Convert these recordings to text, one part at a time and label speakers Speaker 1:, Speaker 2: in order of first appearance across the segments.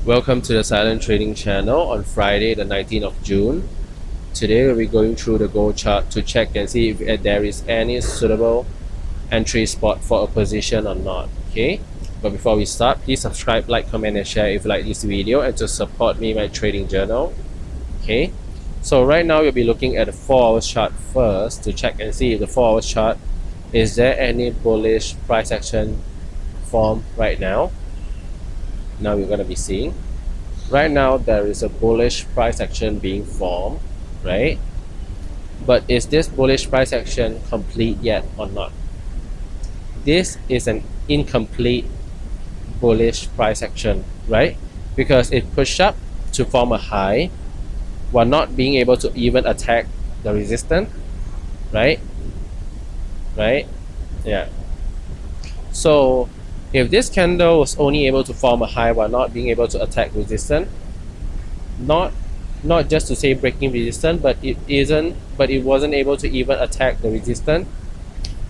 Speaker 1: Welcome to the Silent Trading channel on Friday the 19th of June. Today we'll be going through the gold chart to check and see if there is any suitable entry spot for a position or not. Okay, but before we start, please subscribe, like, comment and share if you like this video and to support me in my trading journal. Okay, so right now we'll be looking at the 4 hours chart first to check and see if the 4 hours chart is there any bullish price action form right now. Now we're going to be seeing right now there is a bullish price action being formed, right? But is this bullish price action complete yet or not? This is an incomplete bullish price action, right? Because it pushed up to form a high while not being able to even attack the resistance, right? Yeah, so if this candle was only able to form a high while not being able to attack resistance, not just to say breaking resistance, but it wasn't able to even attack the resistance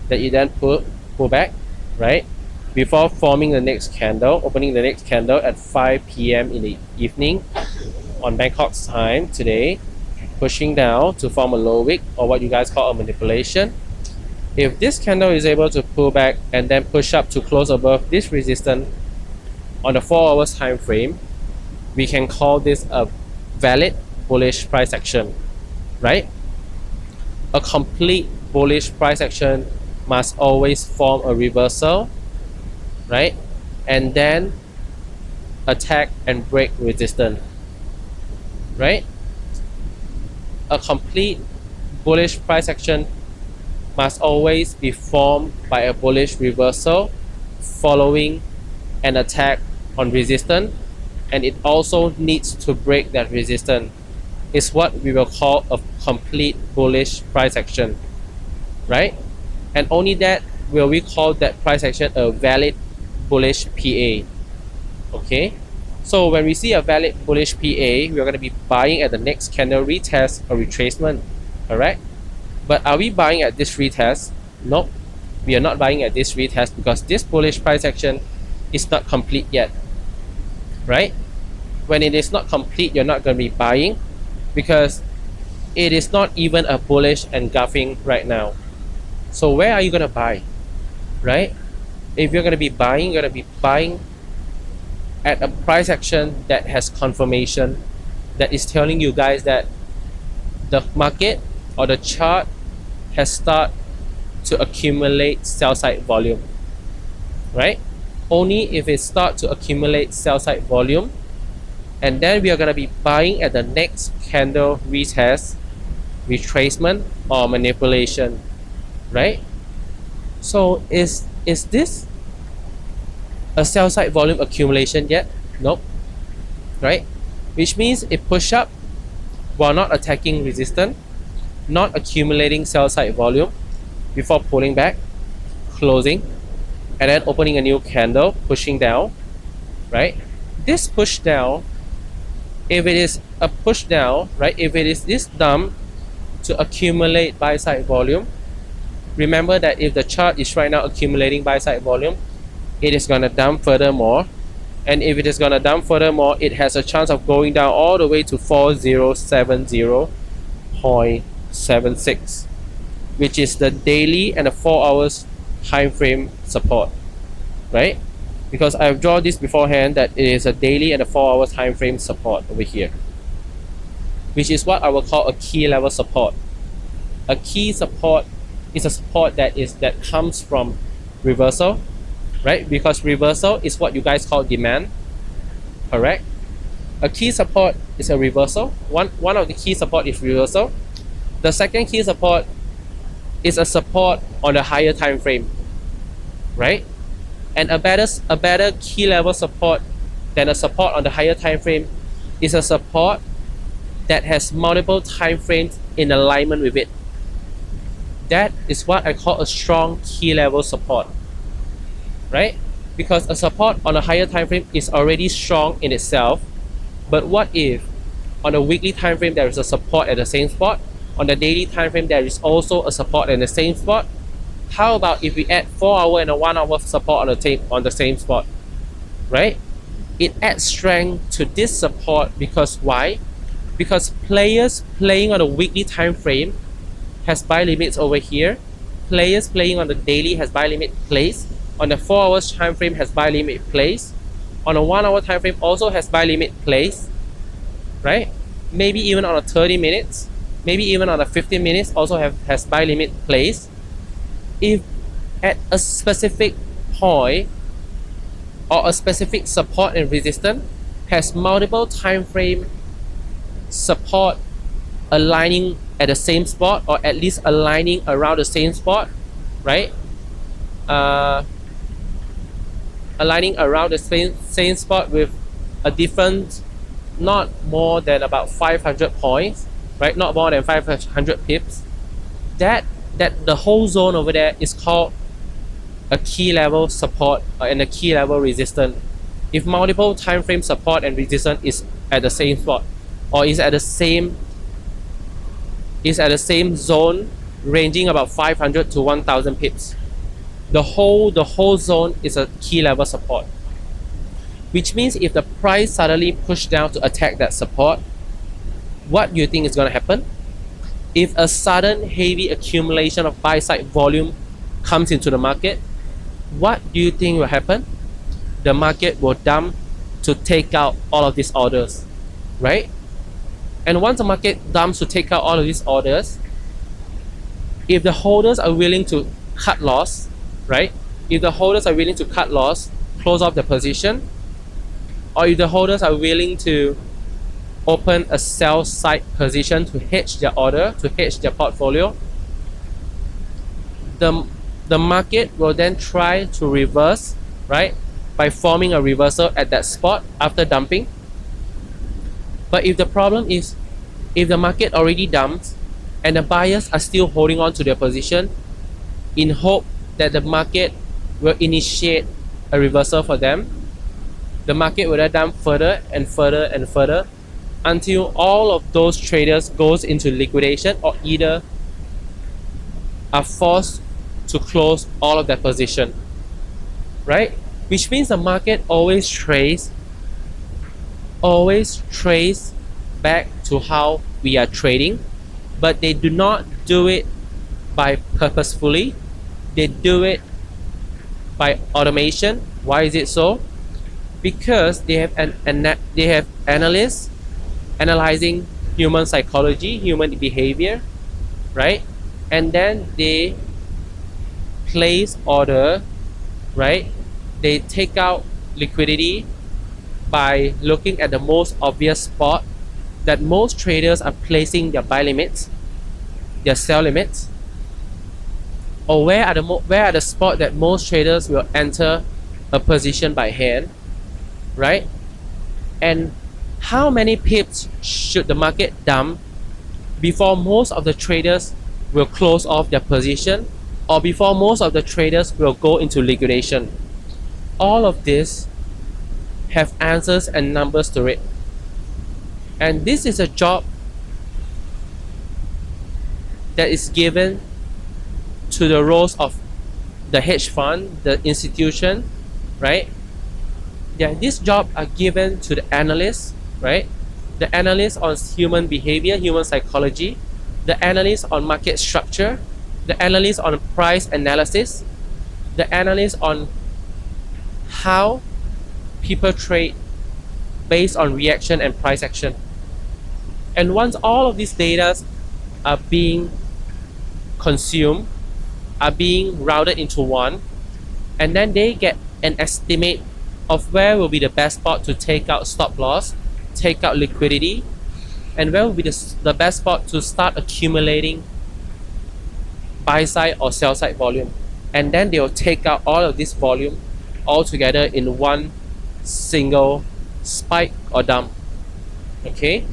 Speaker 1: that it then pull back, right? Before forming the next candle, opening the next candle at 5 p.m. in the evening on Bangkok's time today, pushing down to form a low wick or what you guys call a manipulation. If this candle is able to pull back and then push up to close above this resistance on the 4 hours time frame, we can call this a valid bullish price action, right? A complete bullish price action must always form a reversal, right? And then attack and break resistance, right? A complete bullish price action must always be formed by a bullish reversal following an attack on resistance, and it also needs to break that resistance. Is what we will call a complete bullish price action, right? And only that will we call that price action a valid bullish PA. Okay, so when we see a valid bullish PA, we are going to be buying at the next candle retest or retracement, correct? But are we buying at this retest? Nope, we are not buying at this retest because this bullish price action is not complete yet, right? When it is not complete, you're not going to be buying because it is not even a bullish engulfing right now. So where are you going to buy, right? If you're going to be buying, you're going to be buying at a price action that has confirmation, that is telling you guys that the market or the chart has started to accumulate sell side volume, right? Only if it starts to accumulate sell side volume, and then we are going to be buying at the next candle retest, retracement or manipulation, right? So is this a sell side volume accumulation yet? Nope, right? Which means it push up while not attacking resistance, not accumulating sell side volume before pulling back, closing, and then opening a new candle, pushing down, right? This push down, if it is a push down, right, if it is this dump to accumulate buy side volume, remember that if the chart is right now accumulating buy side volume, it is going to dump furthermore, and if it is going to dump furthermore, it has a chance of going down all the way to 4070.76, which is the daily and the 4 hours time frame support, right? Because I've drawn this beforehand that it is a daily and a 4 hours time frame support over here, which is what I will call a key level support. A key support is a support that comes from reversal, right? Because reversal is what you guys call demand, correct? A key support is a reversal. One of the key support is reversal. The second key support is a support on the higher time frame, right? And a better key level support than a support on the higher time frame is a support that has multiple time frames in alignment with it. That is what I call a strong key level support, right? Because a support on a higher time frame is already strong in itself, but what if on a weekly time frame there is a support at the same spot, on the daily time frame there is also a support in the same spot? How about if we add 4 hour and a 1 hour support on the same spot, right? it adds strength to this support because why? Because players playing on a weekly time frame has buy limits over here. Players playing on the daily has buy limit placed. On the 4 hours time frame has buy limit placed. On a 1 hour time frame also has buy limit placed, right? Maybe even on a 30 minutes, maybe even on a 15 minutes also has buy limit placed. If at a specific point or a specific support and resistance has multiple time frame support aligning at the same spot, or at least aligning around the same spot, right? Aligning around the same spot with a difference not more than about 500 points, right? Not more than 500 pips. That the whole zone over there is called a key level support and a key level resistance. If multiple time frame support and resistance is at the same spot, or is at the same zone ranging about 500 to 1000 pips, the whole zone is a key level support, which means if the price suddenly pushed down to attack that support, what do you think is going to happen? If a sudden heavy accumulation of buy side volume comes into the market, what do you think will happen? The market will dump to take out all of these orders, right? And once the market dumps to take out all of these orders, if the holders are willing to cut loss, right? If the holders are willing to cut loss, close off the position, or if the holders are willing to open a sell side position to hedge their order, to hedge their portfolio, the market will then try to reverse, right? By forming a reversal at that spot after dumping. But if the problem is, if the market already dumps and the buyers are still holding on to their position in hope that the market will initiate a reversal for them, the market will then dump further and further and further until all of those traders goes into liquidation, or either are forced to close all of their position, right? Which means the market always trades back to how we are trading, but they do not do it by purposefully. They do it by automation. Why is it so? Because they have they have analysts analyzing human psychology, human behavior, right? And then they place order, right? They take out liquidity by looking at the most obvious spot that most traders are placing their buy limits, their sell limits, or where are the spot that most traders will enter a position by hand, right? And how many pips should the market dump before most of the traders will close off their position, or before most of the traders will go into liquidation? All of this have answers and numbers to it. And this is a job that is given to the roles of the hedge fund, the institution, right? Yeah, these jobs are given to the analysts, right? The analysts on human behavior, human psychology, the analysts on market structure, the analysts on price analysis, the analysts on how people trade based on reaction and price action. And once all of these data are being consumed, are being routed into one, and then they get an estimate of where will be the best spot to take out stop loss, take out liquidity, and where will be the best spot to start accumulating buy side or sell side volume. And then they will take out all of this volume all together in one single spike or dump. Okay,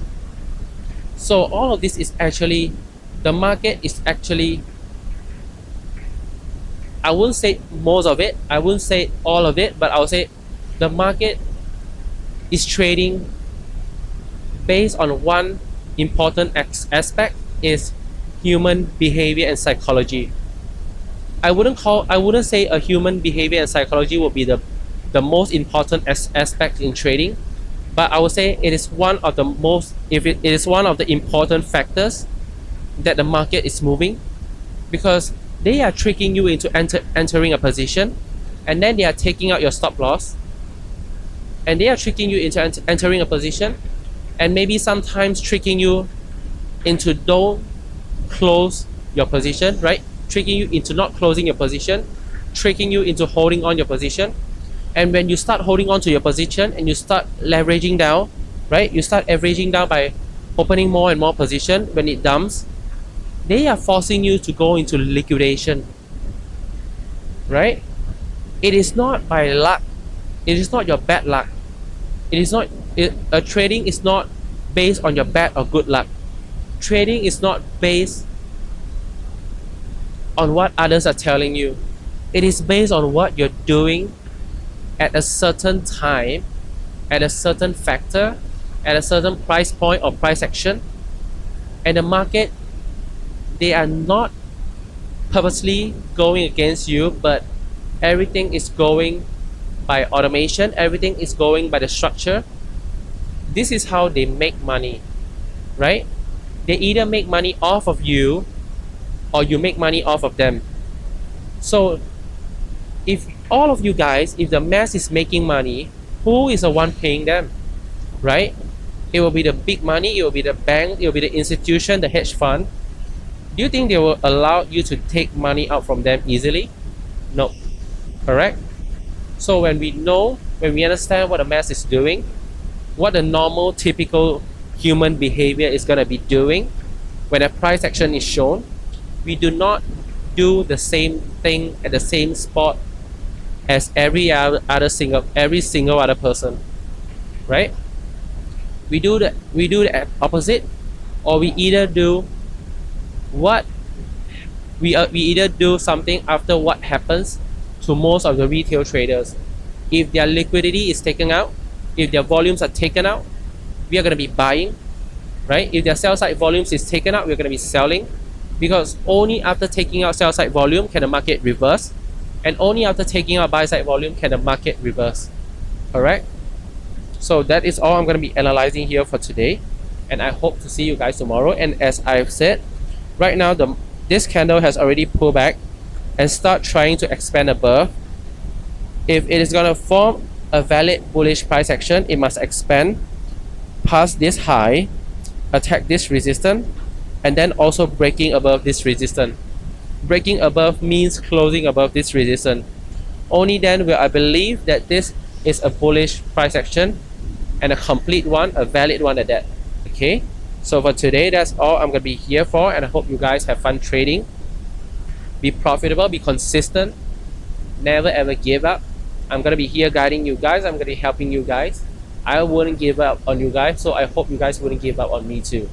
Speaker 1: so all of this is actually, the market is actually, I wouldn't say most of it, I wouldn't say all of it, but I'll say the market is trading based on one important aspect, is human behavior and psychology. I wouldn't say a human behavior and psychology will be the the most important aspect in trading, but I would say it is one of the most, if it is one of the important factors that the market is moving, because they are tricking you into entering a position, and then they are taking out your stop loss, and they are tricking you into entering a position, and maybe sometimes tricking you into don't close your position, right? Tricking you into not closing your position, tricking you into holding on your position. And when you start holding on to your position and you start leveraging down, right? You start averaging down by opening more and more position when it dumps, they are forcing you to go into liquidation, right? It is not by luck. It is not your bad luck. It is not, trading is not based on your bad or good luck. Trading is not based on what others are telling you. It is based on what you're doing at a certain time, at a certain factor, at a certain price point or price action. And the market, they are not purposely going against you, but everything is going by automation, everything is going by the structure. This is how they make money, right? They either make money off of you or you make money off of them. So if all of you guys, if the mass is making money, who is the one paying them, right? It will be the big money, it will be the bank, it will be the institution, the hedge fund. Do you think they will allow you to take money out from them easily? No. Correct? So when we know, when we understand what the mass is doing, what the normal typical human behavior is going to be doing when a price action is shown, we do not do the same thing at the same spot as every single other person, right? We do the opposite, or we either do what we either do something after what happens to most of the retail traders. If their liquidity is taken out, if their volumes are taken out, we are going to be buying, right? If their sell side volumes is taken out, we're going to be selling, because only after taking out sell side volume can the market reverse, and only after taking out buy side volume can the market reverse. Correct? So that is all I'm going to be analyzing here for today, and I hope to see you guys tomorrow. And as I've said, right now this candle has already pulled back and start trying to expand above. If it is going to form a valid bullish price action, it must expand past this high, attack this resistance, and then also breaking above this resistance. Breaking above means closing above this resistance. Only then will I believe that this is a bullish price action, and a complete one, a valid one at that. Okay, so for today, that's all I'm going to be here for, and I hope you guys have fun trading. Be profitable, be consistent, never ever give up. I'm going to be here guiding you guys, I'm going to be helping you guys. I wouldn't give up on you guys, so I hope you guys wouldn't give up on me too.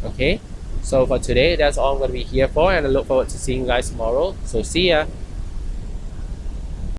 Speaker 1: Okay, so for today, that's all I'm going to be here for, and I look forward to seeing you guys tomorrow. So see ya.